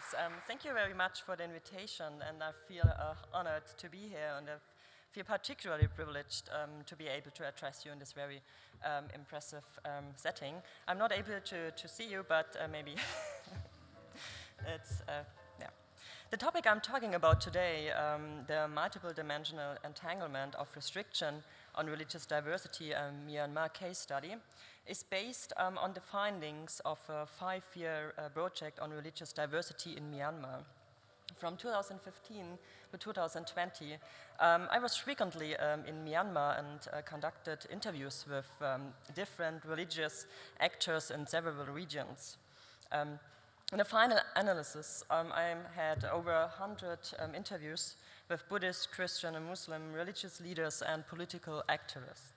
Yes, thank you very much for the invitation, and I feel honored to be here, and I feel particularly privileged to be able to address you in this very impressive setting. I'm not able to see you, but maybe it's, yeah. The topic I'm talking about today, the multiple dimensional entanglement of restriction on religious diversity, a Myanmar case study, is based on the findings of a 5-year project on religious diversity in Myanmar. From 2015 to 2020, I was frequently in Myanmar and conducted interviews with different religious actors in several regions. In the final analysis, I had over 100 interviews with Buddhist, Christian, and Muslim religious leaders and political activists.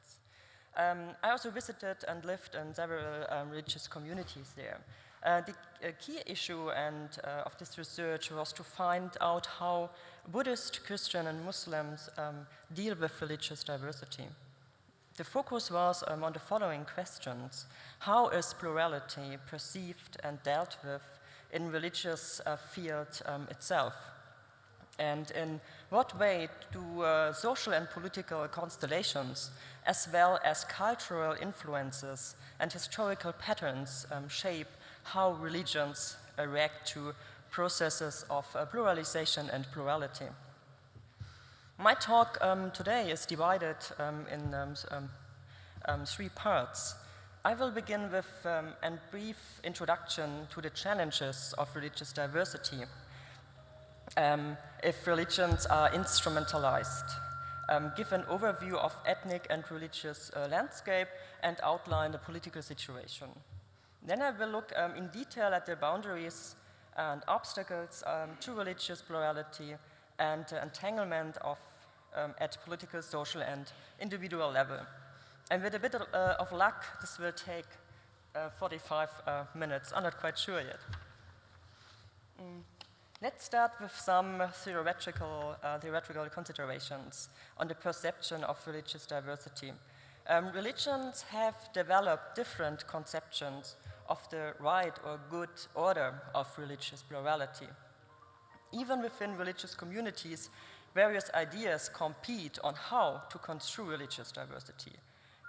I also visited and lived in several religious communities there. The key issue of this research was to find out how Buddhist, Christian, and Muslims deal with religious diversity. The focus was on the following questions. How is plurality perceived and dealt with in religious field itself? And in what way do social and political constellations, as well as cultural influences and historical patterns, shape how religions react to processes of pluralization and plurality? My talk today is divided in 3 parts. I will begin with a brief introduction to the challenges of religious diversity. If religions are instrumentalized, give an overview of ethnic and religious landscape, and outline the political situation. Then I will look in detail at the boundaries and obstacles to religious plurality and entanglement at political, social, and individual level. And with a bit of luck, this will take 45 minutes. I'm not quite sure yet. Let's start with some theoretical considerations on the perception of religious diversity. Religions have developed different conceptions of the right or good order of religious plurality. Even within religious communities, various ideas compete on how to construe religious diversity.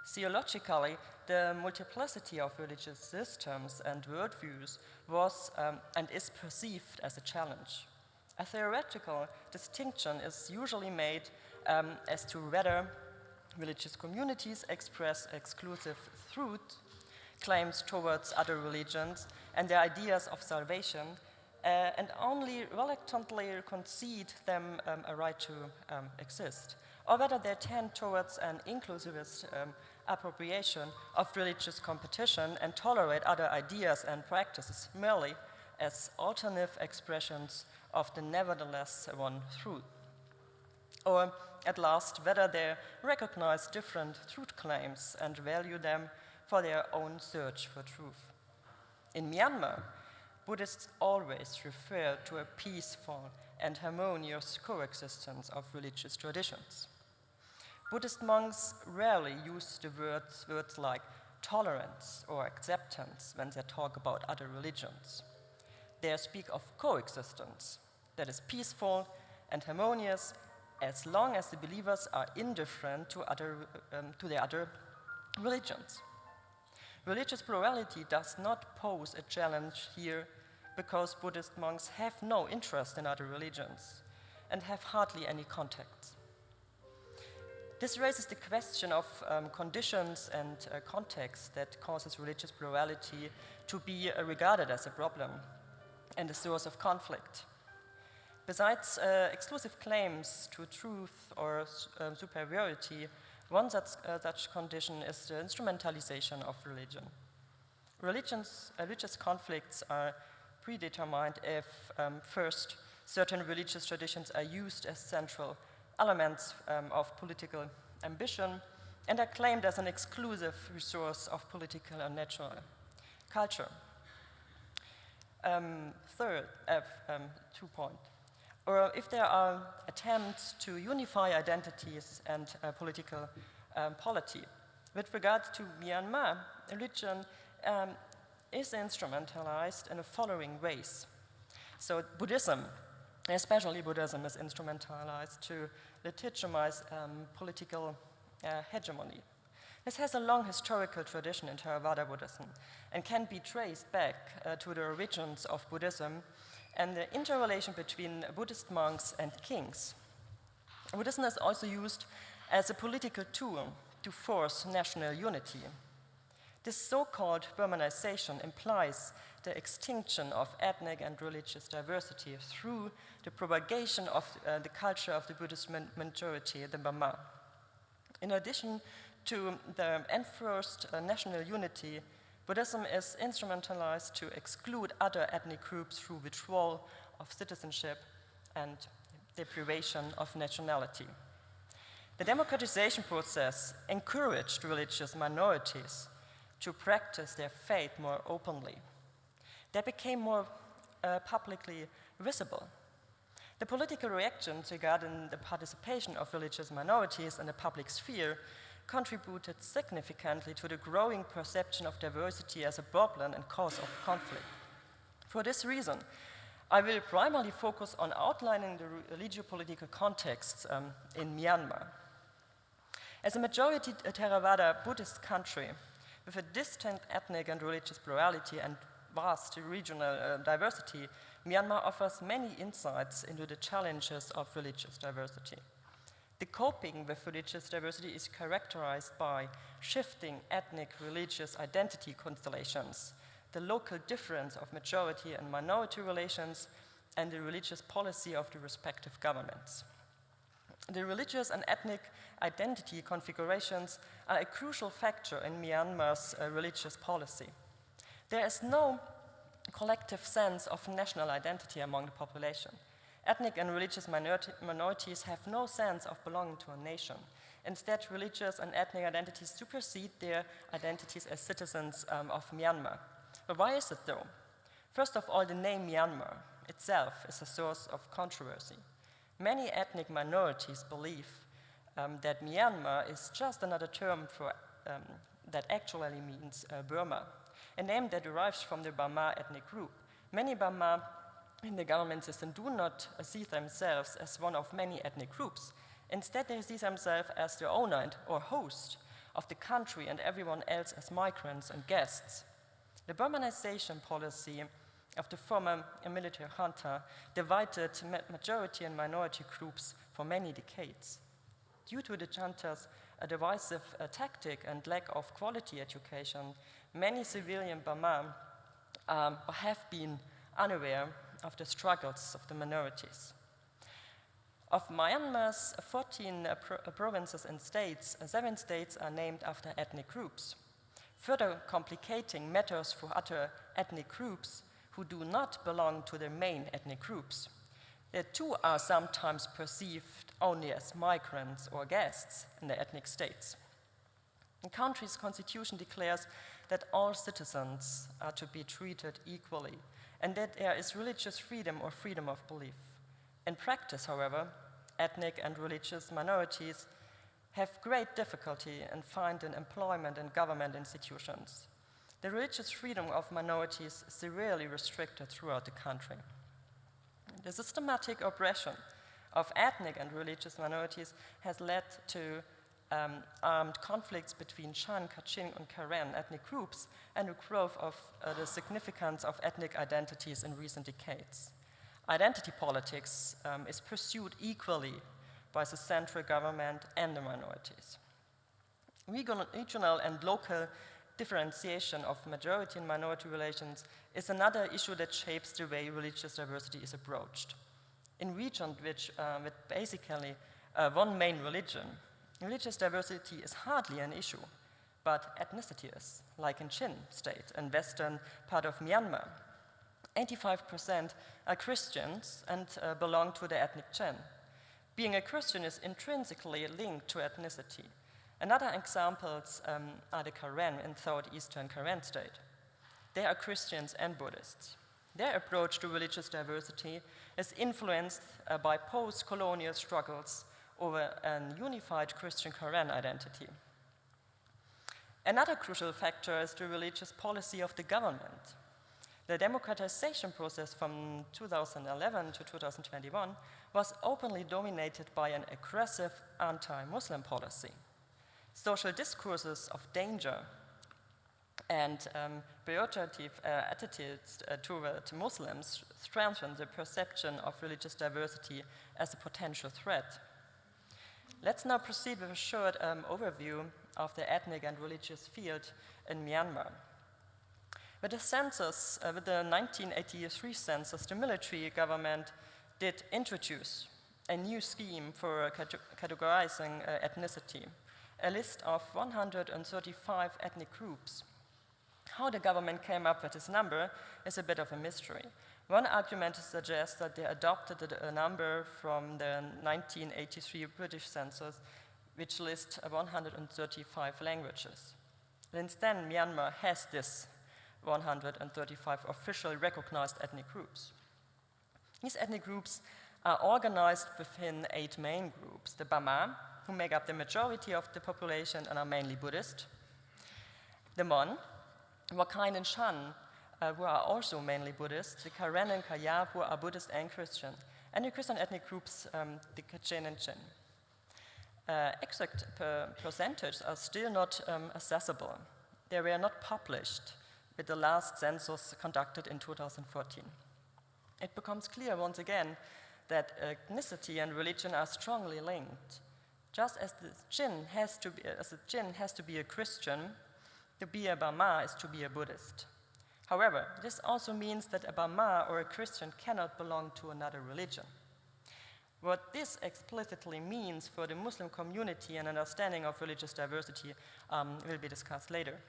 Theologically, the multiplicity of religious systems and worldviews was and is perceived as a challenge. A theoretical distinction is usually made as to whether religious communities express exclusive truth claims towards other religions and their ideas of salvation, and only reluctantly concede them a right to exist, or whether they tend towards an inclusivist appropriation of religious competition and tolerate other ideas and practices merely as alternative expressions of the nevertheless one truth. Or, at last, whether they recognize different truth claims and value them for their own search for truth. In Myanmar, Buddhists always refer to a peaceful and harmonious coexistence of religious traditions. Buddhist monks rarely use the words like tolerance or acceptance when they talk about other religions. They speak of coexistence that is peaceful and harmonious as long as the believers are indifferent to the other religions. Religious plurality does not pose a challenge here because Buddhist monks have no interest in other religions and have hardly any contacts. This raises the question of conditions and context that causes religious plurality to be regarded as a problem and a source of conflict. Besides exclusive claims to truth or superiority, one such condition is the instrumentalization of religion. Religious conflicts are predetermined if, first, certain religious traditions are used as central elements of political ambition and are claimed as an exclusive resource of political and natural culture. Third, 2 points. Or if there are attempts to unify identities and political polity. With regard to Myanmar, religion is instrumentalized in the following ways. So Buddhism, especially Buddhism, is instrumentalized to legitimize political hegemony. This has a long historical tradition in Theravada Buddhism and can be traced back to the origins of Buddhism and the interrelation between Buddhist monks and kings. Buddhism is also used as a political tool to force national unity. This so-called Burmanization implies the extinction of ethnic and religious diversity through the propagation of the culture of the Buddhist majority, the Burma. In addition to the enforced national unity, Buddhism is instrumentalized to exclude other ethnic groups through withdrawal of citizenship and deprivation of nationality. The democratization process encouraged religious minorities to practice their faith more openly. They became more publicly visible. The political reactions regarding the participation of religious minorities in the public sphere contributed significantly to the growing perception of diversity as a problem and cause of conflict. For this reason, I will primarily focus on outlining the religio-political context in Myanmar. As a majority Theravada Buddhist country, with a distinct ethnic and religious plurality and vast regional diversity, Myanmar offers many insights into the challenges of religious diversity. The coping with religious diversity is characterized by shifting ethnic religious identity constellations, the local difference of majority and minority relations, and the religious policy of the respective governments. The religious and ethnic identity configurations are a crucial factor in Myanmar's religious policy. There is no collective sense of national identity among the population. Ethnic and religious minorities have no sense of belonging to a nation. Instead, religious and ethnic identities supersede their identities as citizens of Myanmar. But why is it though? First of all, the name Myanmar itself is a source of controversy. Many ethnic minorities believe that Myanmar is just another term for, that actually means Burma, a name that derives from the Burma ethnic group. Many Burma in the government system do not see themselves as one of many ethnic groups. Instead, they see themselves as the owner or host of the country and everyone else as migrants and guests. The Burmanization policy of the former military junta divided majority and minority groups for many decades. Due to the junta's divisive tactic and lack of quality education, many civilian Burma have been unaware of the struggles of the minorities. Of Myanmar's 14 provinces and states, 7 states are named after ethnic groups, further complicating matters for other ethnic groups who do not belong to the main ethnic groups. They too are sometimes perceived only as migrants or guests in the ethnic states. The country's constitution declares that all citizens are to be treated equally and that there is religious freedom or freedom of belief. In practice, however, ethnic and religious minorities have great difficulty in finding employment in government institutions. The religious freedom of minorities is severely restricted throughout the country. The systematic oppression of ethnic and religious minorities has led to armed conflicts between Shan, Kachin, and Karen ethnic groups and the growth of the significance of ethnic identities in recent decades. Identity politics is pursued equally by the central government and the minorities. Regional and local differentiation of majority and minority relations is another issue that shapes the way religious diversity is approached. In regions with basically one main religion, religious diversity is hardly an issue, but ethnicity is, like in Chin state, in western part of Myanmar. 85% are Christians and belong to the ethnic Chin. Being a Christian is intrinsically linked to ethnicity. Another examples are the Karen in southeastern Karen state. They are Christians and Buddhists. Their approach to religious diversity is influenced by post-colonial struggles over an unified Christian Karen identity. Another crucial factor is the religious policy of the government. The democratization process from 2011 to 2021 was openly dominated by an aggressive anti-Muslim policy. Social discourses of danger and pejorative attitudes toward Muslims strengthen the perception of religious diversity as a potential threat. Let's now proceed with a short overview of the ethnic and religious field in Myanmar. With the census, with the 1983 census, the military government did introduce a new scheme for categorizing ethnicity, a list of 135 ethnic groups. How the government came up with this number is a bit of a mystery. One argument suggests that they adopted a number from the 1983 British census, which lists 135 languages. Since then, Myanmar has this 135 officially recognized ethnic groups. These ethnic groups are organized within 8 main groups. The Bama, who make up the majority of the population and are mainly Buddhist. The Mon, Rakhine and Shan, who are also mainly Buddhist. The Karen and Kaya, who are Buddhist and Christian. And the Christian ethnic groups, the Kachin and Chin. Exact percentages are still not accessible. They were not published with the last census conducted in 2014. It becomes clear once again that ethnicity and religion are strongly linked. Just as the Jin has to be a Christian, to be a Bama is to be a Buddhist. However, this also means that a Bama or a Christian cannot belong to another religion. What this explicitly means for the Muslim community and understanding of religious diversity will be discussed later.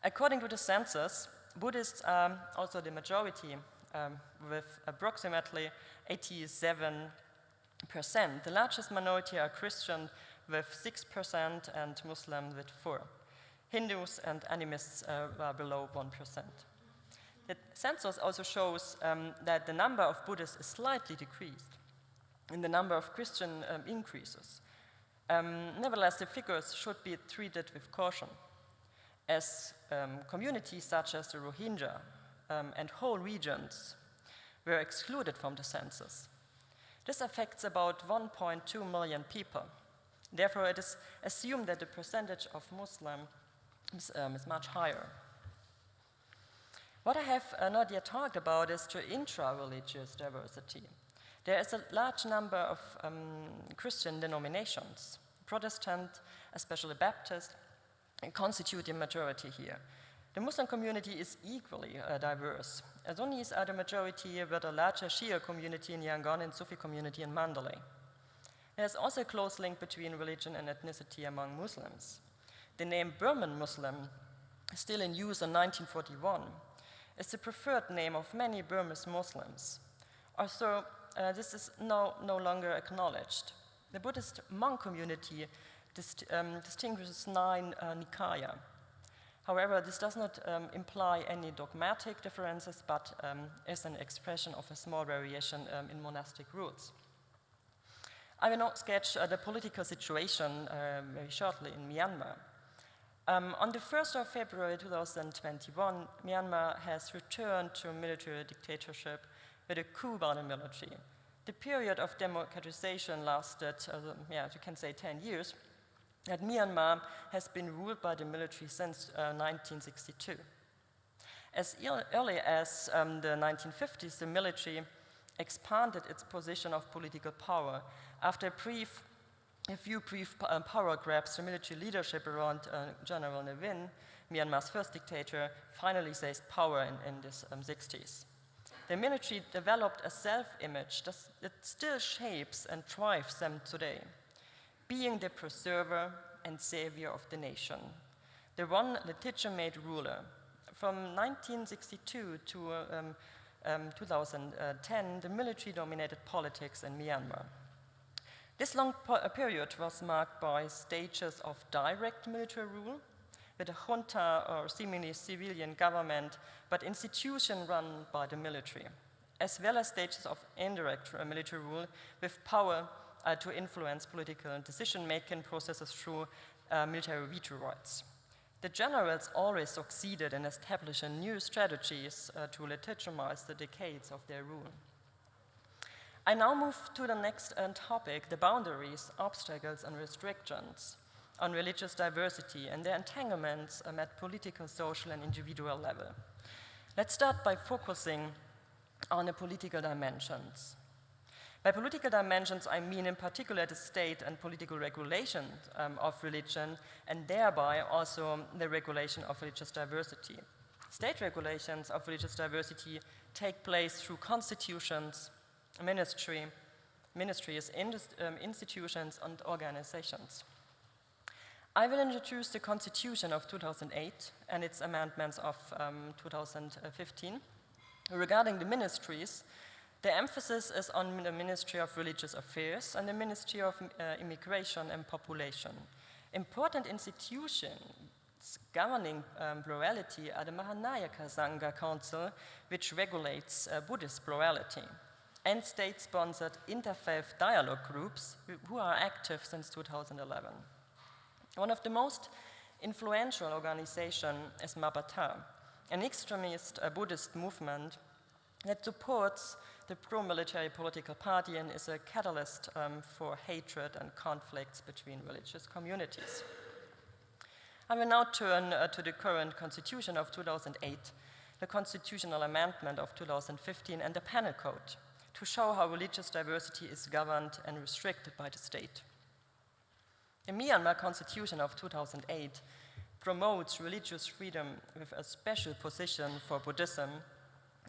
According to the census, Buddhists are also the majority with approximately 87%. The largest minority are Christian with 6% and Muslim with 4%. Hindus and animists are below 1%. The census also shows that the number of Buddhists is slightly decreased and the number of Christian increases. Nevertheless, the figures should be treated with caution, as communities such as the Rohingya and whole regions were excluded from the census. This affects about 1.2 million people. Therefore, it is assumed that the percentage of Muslims is much higher. What I have not yet talked about is the intra-religious diversity. There is a large number of Christian denominations. Protestant, especially Baptist, constitute the majority here. The Muslim community is equally diverse. Sunnis are the majority, with a larger Shia community in Yangon and Sufi community in Mandalay. There is also a close link between religion and ethnicity among Muslims. The name Burman Muslim, still in use in 1941, is the preferred name of many Burmese Muslims. Also, this is no longer acknowledged. The Buddhist monk community distinguishes 9 Nikaya. However, this does not imply any dogmatic differences, but is an expression of a small variation in monastic rules. I will now sketch the political situation very shortly in Myanmar. On the 1st of February 2021, Myanmar has returned to a military dictatorship with a coup by the military. The period of democratization lasted, you can say 10 years, and Myanmar has been ruled by the military since 1962. As early as the 1950s, the military expanded its position of political power. After a few brief power grabs, the military leadership around General Ne Win, Myanmar's first dictator, finally seized power in the 60s. The military developed a self-image that still shapes and drives them today, being the preserver and savior of the nation, the one legitimate ruler. From 1962 to 2010, the military dominated politics in Myanmar. This long period was marked by stages of direct military rule, with a junta or seemingly civilian government, but institution run by the military, as well as stages of indirect military rule with power to influence political decision-making processes through military veto rights. The generals always succeeded in establishing new strategies to legitimize the decades of their rule. I now move to the next topic, the boundaries, obstacles, and restrictions on religious diversity and their entanglements at political, social, and individual level. Let's start by focusing on the political dimensions. By political dimensions, I mean in particular the state and political regulation of religion, and thereby also the regulation of religious diversity. State regulations of religious diversity take place through constitutions, ministries, institutions, and organizations. I will introduce the Constitution of 2008 and its amendments of 2015. Regarding the ministries, the emphasis is on the Ministry of Religious Affairs and the Ministry of Immigration and Population. Important institutions governing plurality are the Mahanayaka Sangha Council, which regulates Buddhist plurality, and state-sponsored interfaith dialogue groups who are active since 2011. One of the most influential organizations is Mabata, an extremist Buddhist movement that supports the pro-military political party and is a catalyst for hatred and conflicts between religious communities. I will now turn to the current Constitution of 2008, the Constitutional Amendment of 2015, and the Penal Code, to show how religious diversity is governed and restricted by the state. The Myanmar Constitution of 2008 promotes religious freedom with a special position for Buddhism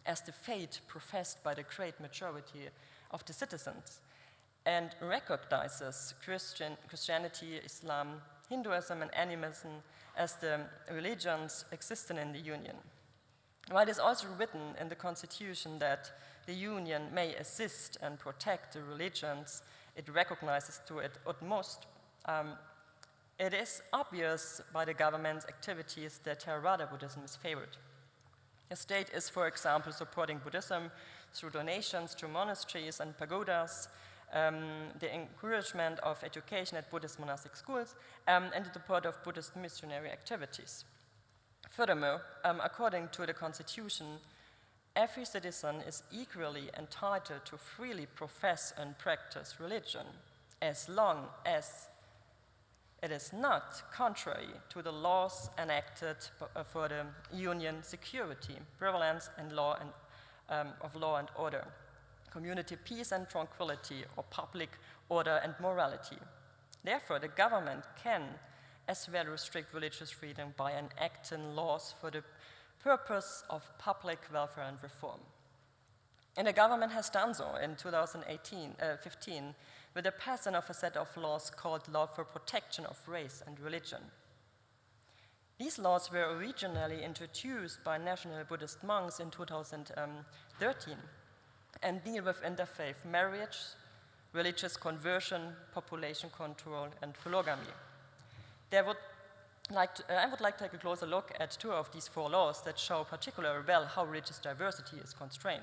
as the faith professed by the great majority of the citizens, and recognizes Christianity, Islam, Hinduism, and animism as the religions existing in the Union. While it is also written in the Constitution that the Union may assist and protect the religions it recognizes to its utmost, it is obvious by the government's activities that Theravada Buddhism is favored. The state is, for example, supporting Buddhism through donations to monasteries and pagodas, the encouragement of education at Buddhist monastic schools, and the support of Buddhist missionary activities. Furthermore, according to the Constitution, every citizen is equally entitled to freely profess and practice religion, as long as it is not contrary to the laws enacted for the Union security, prevalence, and law and, of law and order, community peace and tranquility, or public order and morality. Therefore, the government can as well restrict religious freedom by enacting laws for the purpose of public welfare and reform. And the government has done so in 2015 with the passing of a set of laws called Law for Protection of Race and Religion. These laws were originally introduced by national Buddhist monks in 2013 and deal with interfaith marriage, religious conversion, population control, and polygamy. I would like to take a closer look at two of these four laws that show particularly well how religious diversity is constrained.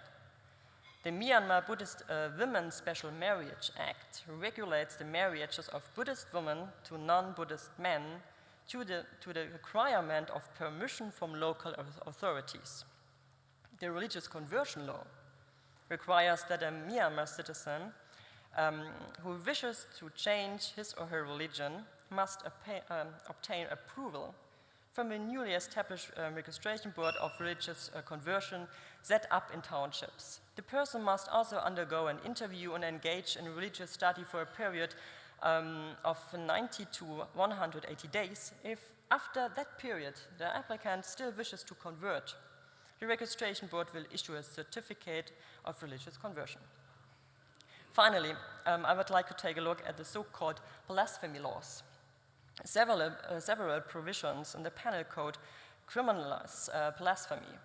The Myanmar Buddhist Women's Special Marriage Act regulates the marriages of Buddhist women to non-Buddhist men to the requirement of permission from local authorities. The religious conversion law requires that a Myanmar citizen who wishes to change his or her religion must obtain approval from a newly established registration board of religious conversion set up in townships. The person must also undergo an interview and engage in religious study for a period of 90 to 180 days. If after that period the applicant still wishes to convert, the registration board will issue a certificate of religious conversion. Finally, I would like to take a look at the so-called blasphemy laws. Several provisions in the Penal Code criminalize blasphemy.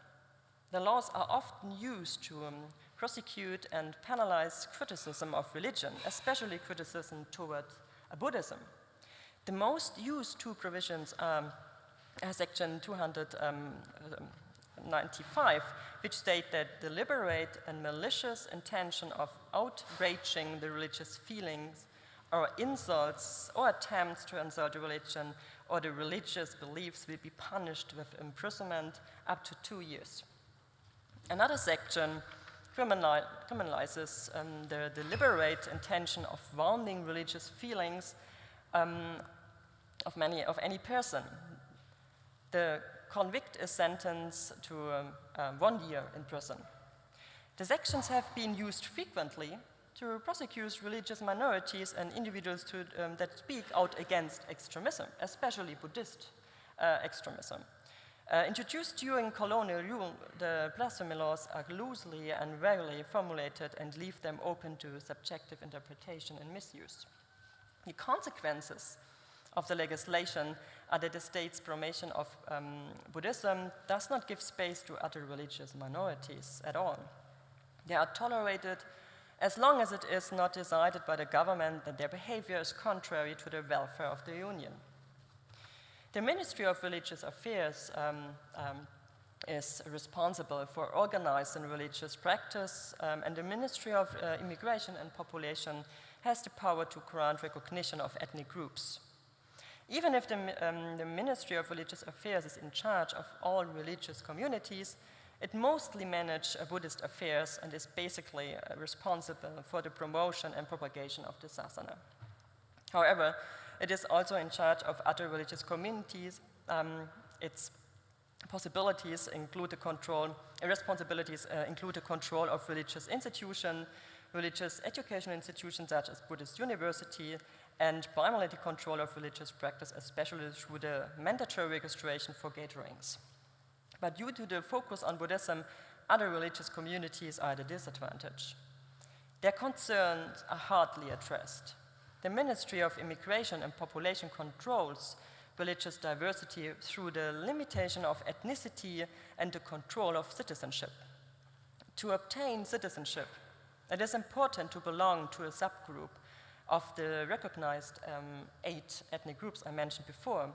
The laws are often used to prosecute and penalize criticism of religion, especially criticism toward Buddhism. The most used two provisions are Section 295, which state that deliberate and malicious intention of outraging the religious feelings or insults or attempts to insult a religion or the religious beliefs will be punished with imprisonment up to 2 years. Another section criminalizes the deliberate intention of wounding religious feelings of any person. The convict is sentenced to 1 year in prison. The sections have been used frequently to prosecute religious minorities and individuals that speak out against extremism, especially Buddhist extremism. Introduced during colonial rule, the Blasphemy Laws are loosely and rarely formulated and leave them open to subjective interpretation and misuse. The consequences of the legislation are that the state's promotion of Buddhism does not give space to other religious minorities at all. They are tolerated as long as it is not decided by the government that their behavior is contrary to the welfare of the Union. The Ministry of Religious Affairs is responsible for organizing religious practice, and the Ministry of Immigration and Population has the power to grant recognition of ethnic groups. Even if the Ministry of Religious Affairs is in charge of all religious communities, it mostly manages Buddhist affairs and is basically responsible for the promotion and propagation of the sasana. However, it is also in charge of other religious communities. Its responsibilities include the control of religious institutions, religious education institutions such as Buddhist university, and primarily the control of religious practice, especially through the mandatory registration for gatherings. But due to the focus on Buddhism, other religious communities are at a disadvantage. Their concerns are hardly addressed. The Ministry of Immigration and Population controls religious diversity through the limitation of ethnicity and the control of citizenship. To obtain citizenship, it is important to belong to a subgroup of the recognized 8 ethnic groups I mentioned before.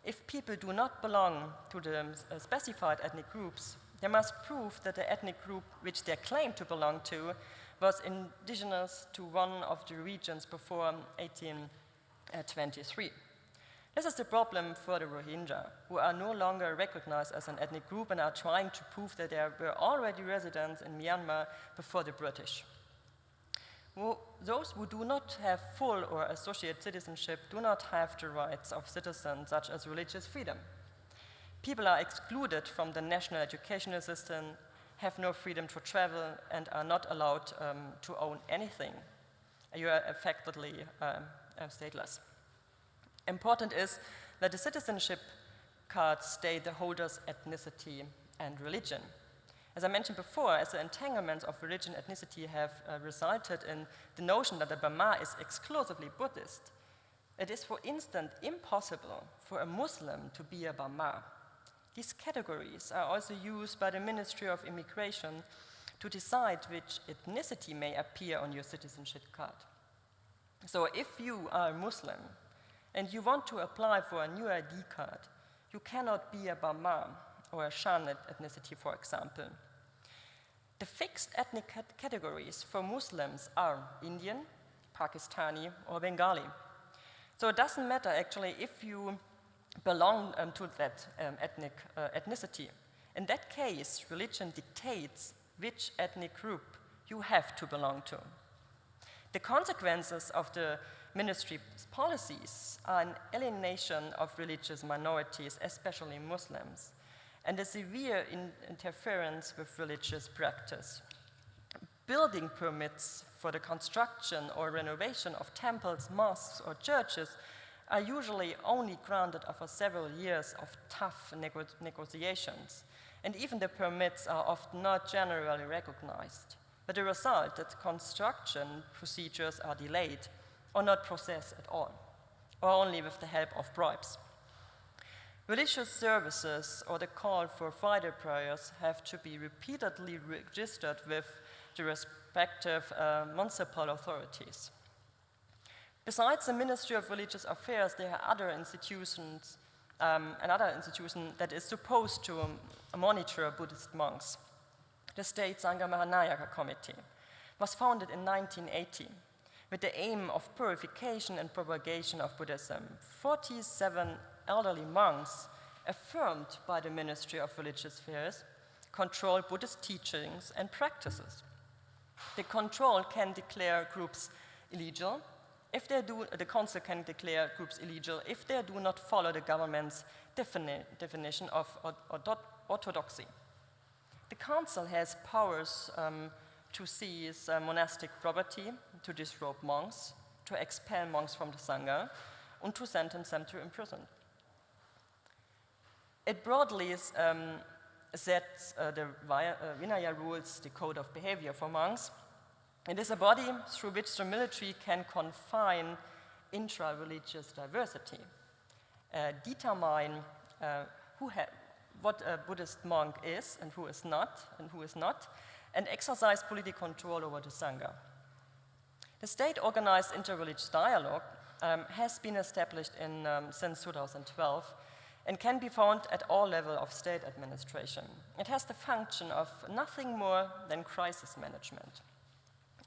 If people do not belong to the specified ethnic groups, they must prove that the ethnic group which they claim to belong to was indigenous to one of the regions before 1823. This is the problem for the Rohingya, who are no longer recognized as an ethnic group and are trying to prove that they were already residents in Myanmar before the British. Those who do not have full or associate citizenship do not have the rights of citizens, such as religious freedom. People are excluded from the national educational system, have no freedom to travel, and are not allowed to own anything. You are effectively stateless. Important is that the citizenship card state the holder's ethnicity and religion. As I mentioned before, as the entanglements of religion and ethnicity have resulted in the notion that the Burma is exclusively Buddhist, it is, for instance, impossible for a Muslim to be a Burma. These categories are also used by the Ministry of Immigration to decide which ethnicity may appear on your citizenship card. So if you are a Muslim and you want to apply for a new ID card, you cannot be a Burma or a Shan ethnicity, for example. The fixed ethnic categories for Muslims are Indian, Pakistani, or Bengali. So it doesn't matter, actually, if you belong to that ethnicity. In that case, religion dictates which ethnic group you have to belong to. The consequences of the ministry's policies are an alienation of religious minorities, especially Muslims, and a severe interference with religious practice. Building permits for the construction or renovation of temples, mosques, or churches are usually only granted after several years of tough negotiations, and even the permits are often not generally recognized. But the result is that construction procedures are delayed or not processed at all, or only with the help of bribes. Religious services or the call for Friday prayers have to be repeatedly registered with the respective municipal authorities. Besides the Ministry of Religious Affairs, there are other institutions, another institution that is supposed to monitor Buddhist monks. The State Sangha Mahanayaka Committee was founded in 1980. with the aim of purification and propagation of Buddhism. 47 elderly monks, affirmed by the Ministry of Religious Affairs, control Buddhist teachings and practices. The control can declare groups illegal. If they do, the council can declare groups illegal if they do not follow the government's definition of orthodoxy. The council has powers to seize monastic property, to disrobe monks, to expel monks from the Sangha, and to sentence them to imprisonment. It broadly sets the Vinaya rules, the code of behavior for monks. It is a body through which the military can confine intra-religious diversity, determine what a Buddhist monk is and who is not, and exercise political control over the Sangha. The state-organized inter-religious dialogue has been established since 2012 and can be found at all levels of state administration. It has the function of nothing more than crisis management.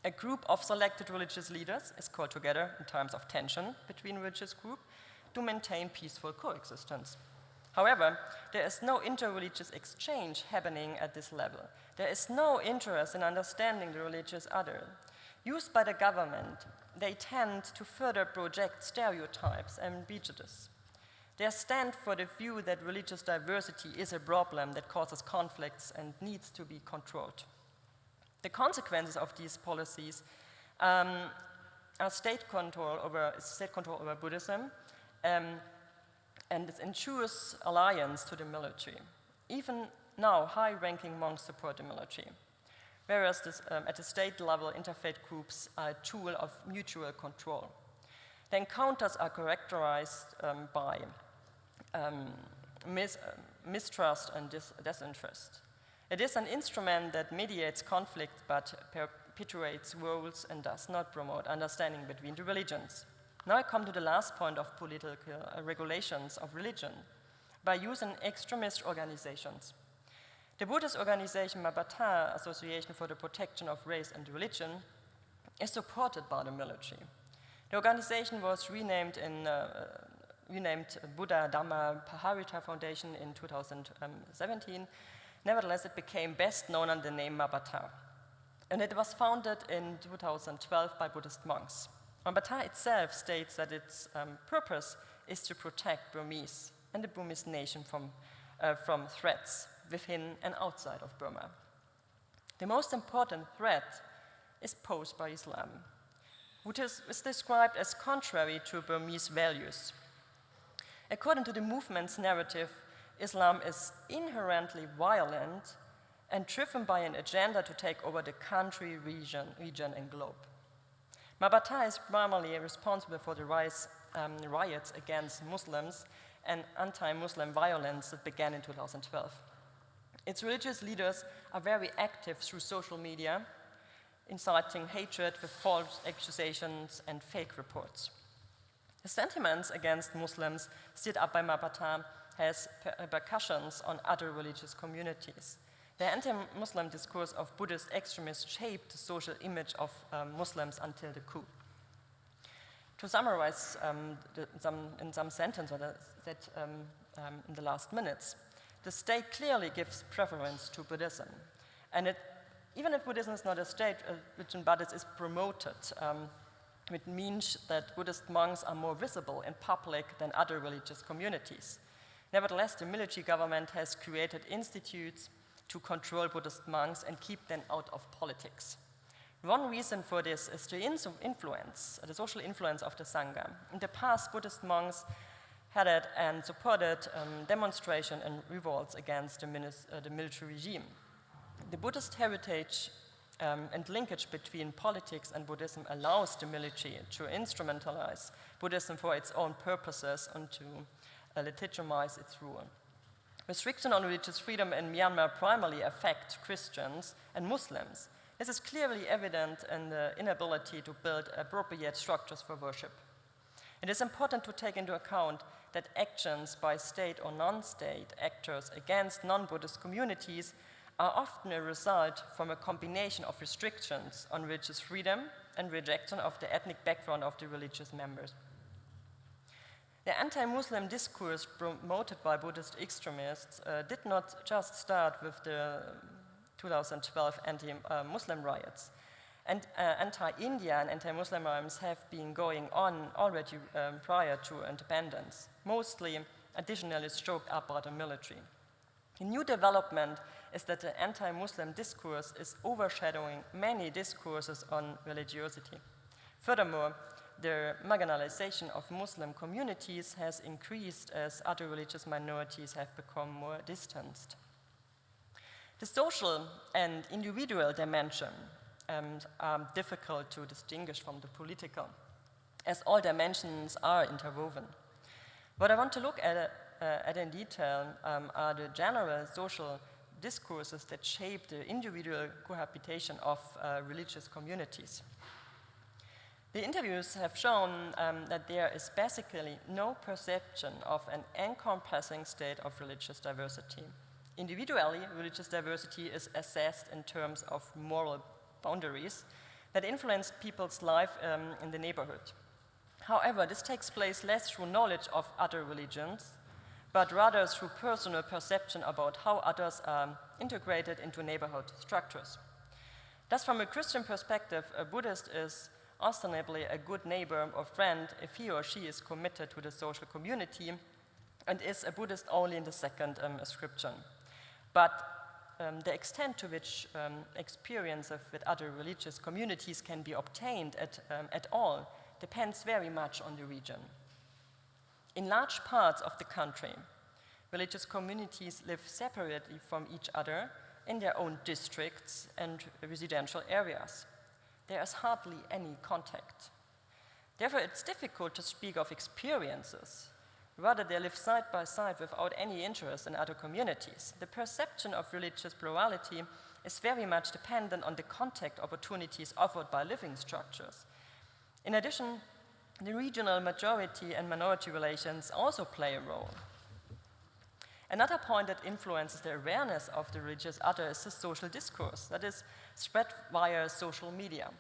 A group of selected religious leaders is called together in times of tension between religious groups to maintain peaceful coexistence. However, there is no inter-religious exchange happening at this level. There is no interest in understanding the religious other. Used by the government, they tend to further project stereotypes and prejudice. They stand for the view that religious diversity is a problem that causes conflicts and needs to be controlled. The consequences of these policies are state control over Buddhism, and it ensures alliance to the military. Even now, high-ranking monks support the military, whereas at the state level, interfaith groups are a tool of mutual control. The encounters are characterized by mistrust and disinterest. It is an instrument that mediates conflict but perpetuates roles and does not promote understanding between the religions. Now I come to the last point of political regulations of religion by using extremist organizations. The Buddhist organization Madlen Association for the Protection of Race and Religion is supported by the military. The organization was renamed Buddha Dhamma Paharita Foundation in 2017. Nevertheless, it became best known under the name Madlen. And it was founded in 2012 by Buddhist monks. Madlen itself states that its purpose is to protect Burmese and the Burmese nation from threats within and outside of Burma. The most important threat is posed by Islam, which is described as contrary to Burmese values. According to the movement's narrative, Islam is inherently violent and driven by an agenda to take over the country, region and globe. Madlen is primarily responsible for the riots against Muslims and anti-Muslim violence that began in 2012. Its religious leaders are very active through social media, inciting hatred with false accusations and fake reports. The sentiments against Muslims stirred up by Madlen has repercussions on other religious communities. The anti-Muslim discourse of Buddhist extremists shaped the social image of Muslims until the coup. To summarize in some sentences in the last minutes, the state clearly gives preference to Buddhism. And even if Buddhism is not a state religion, but it is promoted, it means that Buddhist monks are more visible in public than other religious communities. Nevertheless, the military government has created institutes to control Buddhist monks and keep them out of politics. One reason for this is the social influence of the Sangha. In the past, Buddhist monks headed and supported demonstrations and revolts against the military regime. The Buddhist heritage and linkage between politics and Buddhism allows the military to instrumentalize Buddhism for its own purposes and to legitimize its rule. Restriction on religious freedom in Myanmar primarily affect Christians and Muslims. This is clearly evident in the inability to build appropriate structures for worship. It is important to take into account that actions by state or non-state actors against non-Buddhist communities are often a result from a combination of restrictions on religious freedom and rejection of the ethnic background of the religious members. The anti-Muslim discourse promoted by Buddhist extremists did not just start with the 2012 anti-Muslim riots. And anti-India and anti-Muslimism have been going on already prior to independence, mostly additionally stroked up by the military. The new development is that the anti-Muslim discourse is overshadowing many discourses on religiosity. Furthermore, the marginalization of Muslim communities has increased as other religious minorities have become more distanced. The social and individual dimension are difficult to distinguish from the political, as all dimensions are interwoven. What I want to look at in detail are the general social discourses that shape the individual cohabitation of religious communities. The interviews have shown that there is basically no perception of an encompassing state of religious diversity. Individually, religious diversity is assessed in terms of moral boundaries that influence people's life in the neighborhood. However, this takes place less through knowledge of other religions, but rather through personal perception about how others are integrated into neighborhood structures. Thus, from a Christian perspective, a Buddhist is ostensibly a good neighbor or friend if he or she is committed to the social community and is a Buddhist only in the second ascription. But the extent to which experience with other religious communities can be obtained at all depends very much on the region. In large parts of the country, religious communities live separately from each other in their own districts and residential areas. There is hardly any contact. Therefore, it's difficult to speak of experiences. Rather, they live side by side without any interest in other communities. The perception of religious plurality is very much dependent on the contact opportunities offered by living structures. In addition, the regional majority and minority relations also play a role. Another point that influences the awareness of the religious other is the social discourse that is spread via social media.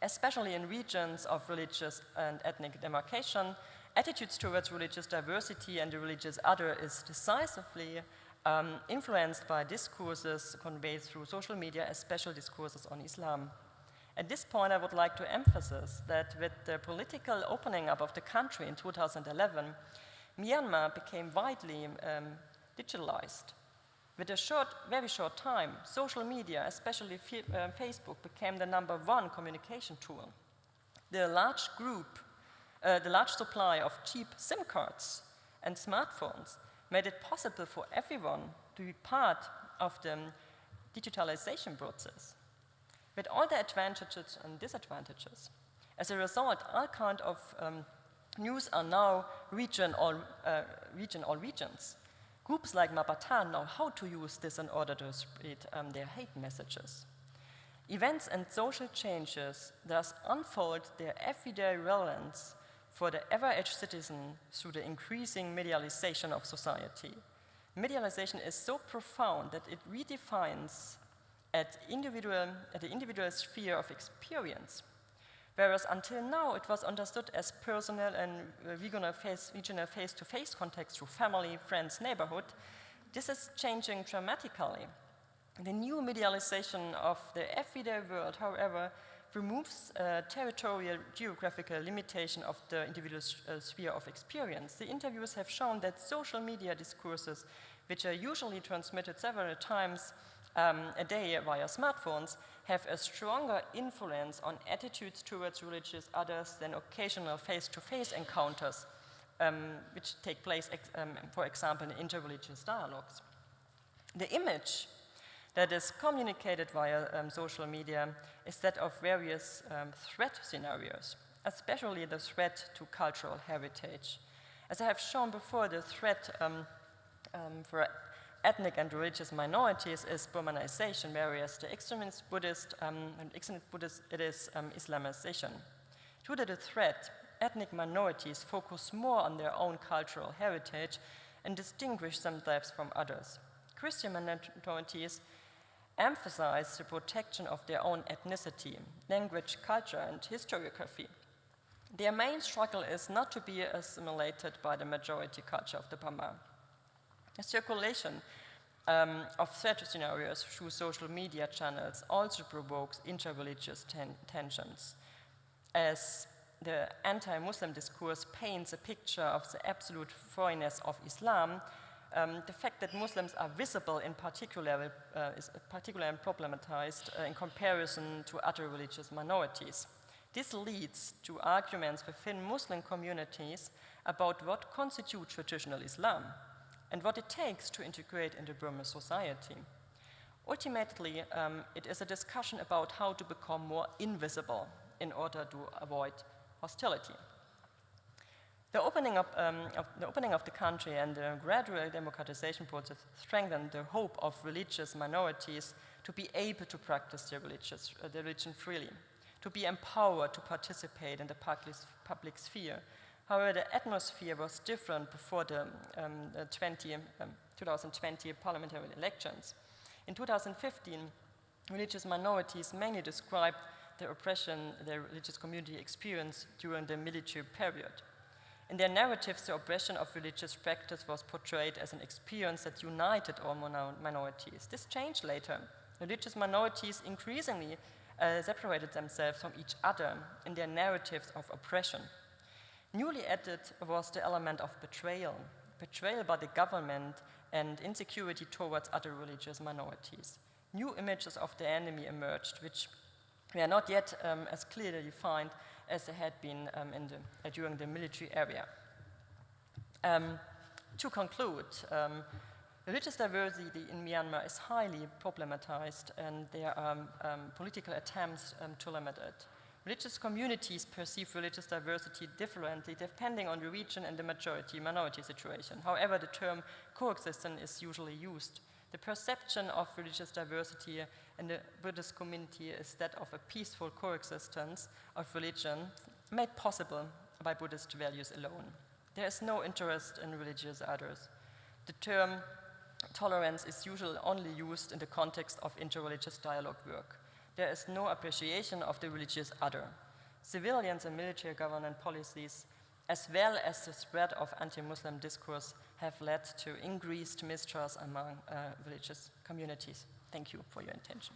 Especially in regions of religious and ethnic demarcation, attitudes towards religious diversity and the religious other is decisively influenced by discourses conveyed through social media, especially discourses on Islam. At this point, I would like to emphasize that with the political opening up of the country in 2011, Myanmar became widely digitalized. With a very short time, social media, especially Facebook, became the #1 communication tool. The large supply of cheap SIM cards and smartphones made it possible for everyone to be part of the digitalization process, with all the advantages and disadvantages. As a result, all kinds of news are now reaching all regions. Groups like Mapatan know how to use this in order to spread their hate messages. Events and social changes thus unfold their everyday relevance for the average citizen through the increasing medialization of society. Medialization is so profound that it redefines at the individual sphere of experience, whereas until now it was understood as personal and regional face-to-face contact through family, friends, neighborhood. This is changing dramatically. The new medialization of the everyday world, however, removes territorial geographical limitation of the individual sphere of experience. The interviews have shown that social media discourses, which are usually transmitted several times a day via smartphones, have a stronger influence on attitudes towards religious others than occasional face-to-face encounters, which take place, for example, in interreligious dialogues. The image that is communicated via social media is that of various threat scenarios, especially the threat to cultural heritage. As I have shown before, the threat for ethnic and religious minorities is Burmanization, whereas the extremist Buddhist, it is Islamization. Due to the threat, ethnic minorities focus more on their own cultural heritage and distinguish themselves from others. Christian minorities emphasize the protection of their own ethnicity, language, culture, and historiography. Their main struggle is not to be assimilated by the majority culture of the Burma. The circulation of threat scenarios through social media channels also provokes inter-religious tensions, as the anti-Muslim discourse paints a picture of the absolute foreignness of Islam. The fact that Muslims are visible in particular is particularly problematized in comparison to other religious minorities. This leads to arguments within Muslim communities about what constitutes traditional Islam and what it takes to integrate into Burmese society. Ultimately, it is a discussion about how to become more invisible in order to avoid hostility. The opening of the country and the gradual democratization process strengthened the hope of religious minorities to be able to practice their religion freely, to be empowered to participate in the public sphere. However, the atmosphere was different before the 2020 parliamentary elections. In 2015, religious minorities mainly described the oppression their religious community experienced during the military period. In their narratives, the oppression of religious practice was portrayed as an experience that united all minorities. This changed later. Religious minorities increasingly separated themselves from each other in their narratives of oppression. Newly added was the element of betrayal by the government and insecurity towards other religious minorities. New images of the enemy emerged, which were not yet as clearly defined as they had been during the military era. To conclude, religious diversity in Myanmar is highly problematized, and there are political attempts to limit it. Religious communities perceive religious diversity differently depending on the region and the majority-minority situation. However, the term coexistence is usually used. The perception of religious diversity in the Buddhist community is that of a peaceful coexistence of religion made possible by Buddhist values alone. There is no interest in religious others. The term tolerance is usually only used in the context of interreligious dialogue work. There is no appreciation of the religious other. Civilians and military government policies, as well as the spread of anti-Muslim discourse, have led to increased mistrust among religious communities. Thank you for your attention.